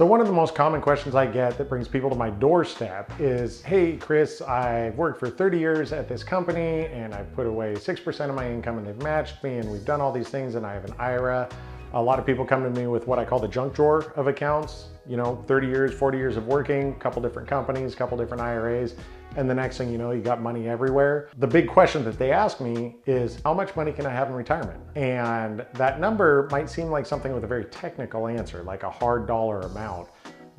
So one of the most common questions I get that brings people to my doorstep is, hey Chris, I've worked for 30 years at this company and I've put away 6% of my income and they've matched me and we've done all these things and I have an IRA. A lot of people come to me with what I call the junk drawer of accounts, 30 years, 40 years of working, couple different companies, couple different IRAs. And the next thing you know, you got money everywhere. The big question that they ask me is, how much money can I have in retirement? And that number might seem like something with a very technical answer, like a hard dollar amount,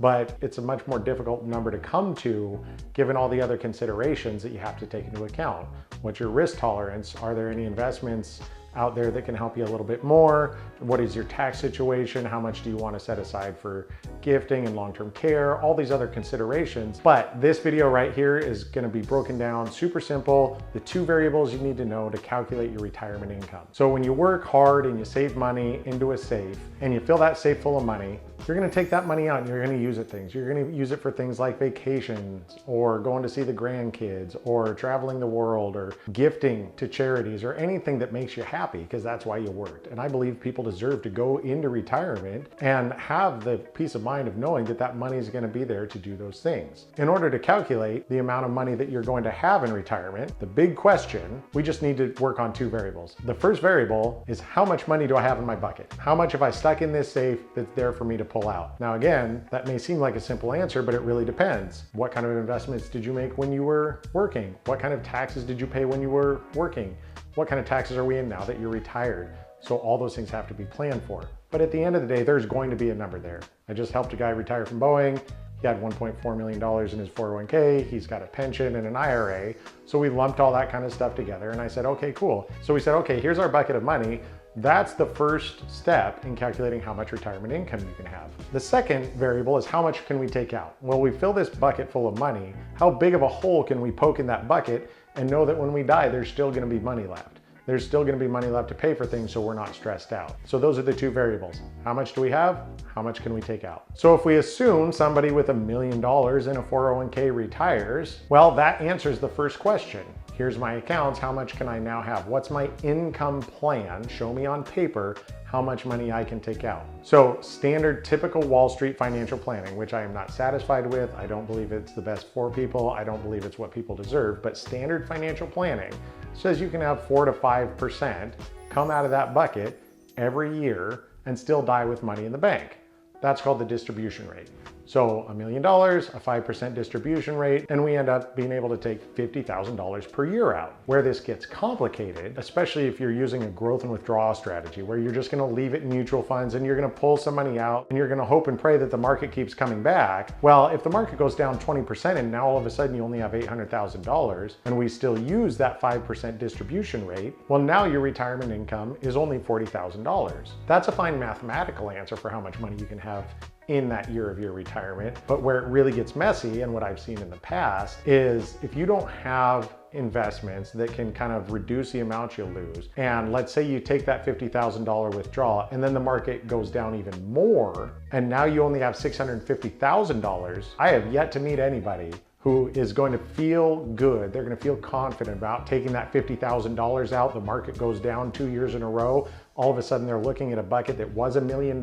but it's a much more difficult number to come to given all the other considerations that you have to take into account. What's your risk tolerance? Are there any investments out there that can help you a little bit more? What is your tax situation? How much do you want to set aside for gifting and long-term care? All these other considerations. But this video right here is going to be broken down super simple, the 2 variables you need to know to calculate your retirement income. So when you work hard and you save money into a safe and you fill that safe full of money, you're going to take that money out and you're going to use it You're going to use it for things like vacations or going to see the grandkids or traveling the world or gifting to charities or anything that makes you happy, because that's why you worked. And I believe people deserve to go into retirement and have the peace of mind of knowing that that money is going to be there to do those things. In order to calculate the amount of money that you're going to have in retirement, the big question, we just need to work on 2 variables. The first variable is, how much money do I have in my bucket? How much have I stuck in this safe that's there for me to pull out? Now again, that may seem like a simple answer, but it really depends. What kind of investments did you make when you were working? What kind of taxes did you pay when you were working? What kind of taxes are we in now that you're retired? So all those things have to be planned for. But at the end of the day, there's going to be a number there. I just helped a guy retire from Boeing. He had $1.4 million in his 401k. He's got a pension and an IRA. So we lumped all that kind of stuff together and I said, okay, cool. So we said, okay, here's our bucket of money. That's the first step in calculating how much retirement income you can have. The second variable is, how much can we take out? Well, we fill this bucket full of money. How big of a hole can we poke in that bucket and know that when we die, there's still going to be money left? There's still going to be money left to pay for things, so we're not stressed out. So those are the 2 variables. How much do we have? How much can we take out? So if we assume somebody with $1 million in a 401k retires, well, that answers the first question. Here's my accounts. How much can I now have? What's my income plan? Show me on paper how much money I can take out. So standard, typical Wall Street financial planning, which I am not satisfied with. I don't believe it's the best for people. I don't believe it's what people deserve, but standard financial planning says you can have 4 to 5% come out of that bucket every year and still die with money in the bank. That's called the distribution rate. So $1 million, a 5% distribution rate, and we end up being able to take $50,000 per year out. Where this gets complicated, especially if you're using a growth and withdrawal strategy, where you're just gonna leave it in mutual funds and you're gonna pull some money out and you're gonna hope and pray that the market keeps coming back. Well, if the market goes down 20% and now all of a sudden you only have $800,000 and we still use that 5% distribution rate, well, now your retirement income is only $40,000. That's a fine mathematical answer for how much money you can have in that year of your retirement. But where it really gets messy, and what I've seen in the past, is if you don't have investments that can kind of reduce the amount you lose, and let's say you take that $50,000 withdrawal and then the market goes down even more, and now you only have $650,000, I have yet to meet anybody who is going to feel good. They're going to feel confident about taking that $50,000 out. The market goes down 2 years in a row. All of a sudden they're looking at a bucket that was $1 million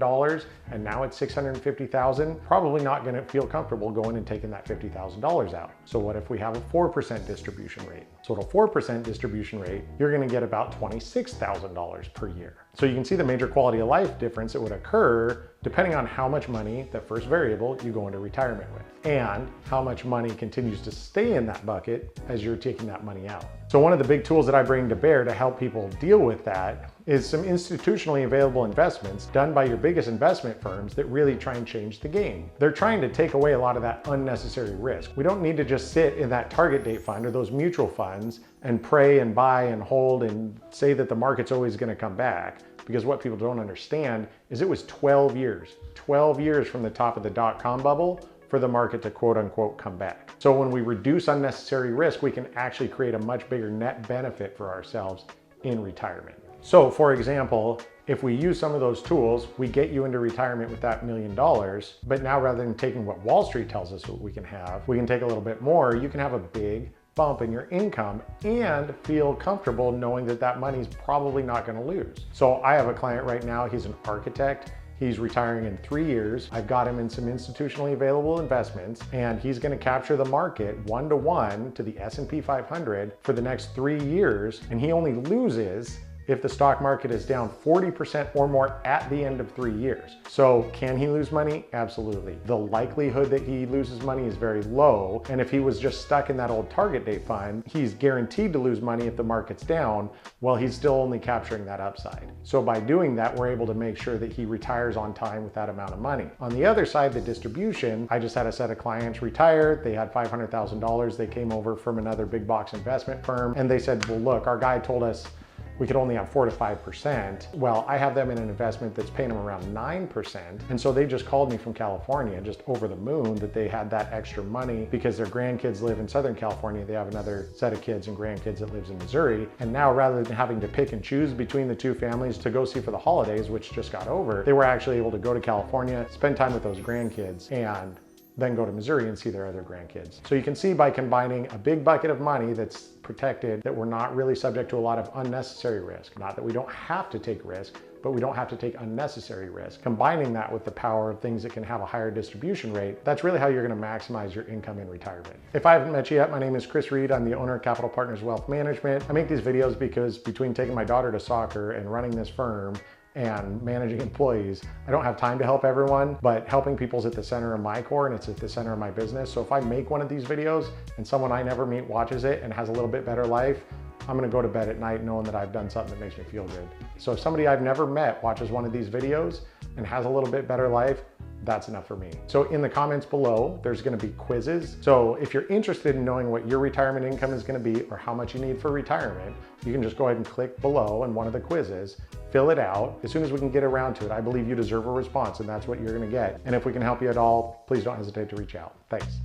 and now it's $650,000. Probably not going to feel comfortable going and taking that $50,000 out. So what if we have a 4% distribution rate? So at a 4% distribution rate, you're going to get about $26,000 per year. So you can see the major quality of life difference that would occur depending on how much money, that first variable, you go into retirement with, and how much money continues to stay in that bucket as you're taking that money out. So one of the big tools that I bring to bear to help people deal with that is some institutionally available investments done by your biggest investment firms that really try and change the game. They're trying to take away a lot of that unnecessary risk. We don't need to just sit in that target date fund or those mutual funds and pray and buy and hold and say that the market's always going to come back. Because what people don't understand is it was 12 years from the top of the dot-com bubble for the market to quote unquote come back. So when we reduce unnecessary risk, we can actually create a much bigger net benefit for ourselves in retirement. So for example, if we use some of those tools, we get you into retirement with that $1 million, but now rather than taking what Wall Street tells us what we can have, we can take a little bit more. You can have a big bump in your income and feel comfortable knowing that that money's probably not going to lose. So I have a client right now, he's an architect. He's retiring in 3 years. I've got him in some institutionally available investments, and he's going to capture the market 1-to-1 to the S&P 500 for the next 3 years, and he only loses if the stock market is down 40% or more at the end of 3 years. So can he lose money? Absolutely. The likelihood that he loses money is very low. And if he was just stuck in that old target date fund, he's guaranteed to lose money if the market's down, while he's still only capturing that upside. So by doing that, we're able to make sure that he retires on time with that amount of money. On the other side, the distribution, I just had a set of clients retire. They had $500,000. They came over from another big box investment firm, and they said, well, look, our guy told us we could only have 4 to 5%. Well, I have them in an investment that's paying them around 9%. And so they just called me from California, just over the moon, that they had that extra money because their grandkids live in Southern California. They have another set of kids and grandkids that lives in Missouri. And now, rather than having to pick and choose between the two families to go see for the holidays, which just got over, they were actually able to go to California, spend time with those grandkids, and then go to Missouri and see their other grandkids. So you can see, by combining a big bucket of money that's protected, that we're not really subject to a lot of unnecessary risk. Not that we don't have to take risk, but we don't have to take unnecessary risk. Combining that with the power of things that can have a higher distribution rate, that's really how you're going to maximize your income in retirement. If I haven't met you yet, my name is Chris Reid. I'm the owner of Capital Partners Wealth Management. I make these videos because between taking my daughter to soccer and running this firm and managing employees, I don't have time to help everyone, but helping people is at the center of my core, and it's at the center of my business. So if I make one of these videos and someone I never meet watches it and has a little bit better life, I'm gonna go to bed at night knowing that I've done something that makes me feel good. So if somebody I've never met watches one of these videos and has a little bit better life, that's enough for me. So in the comments below, there's gonna be quizzes. So if you're interested in knowing what your retirement income is gonna be or how much you need for retirement, you can just go ahead and click below on one of the quizzes, fill it out. As soon as we can get around to it, I believe you deserve a response, and that's what you're gonna get. And if we can help you at all, please don't hesitate to reach out. Thanks.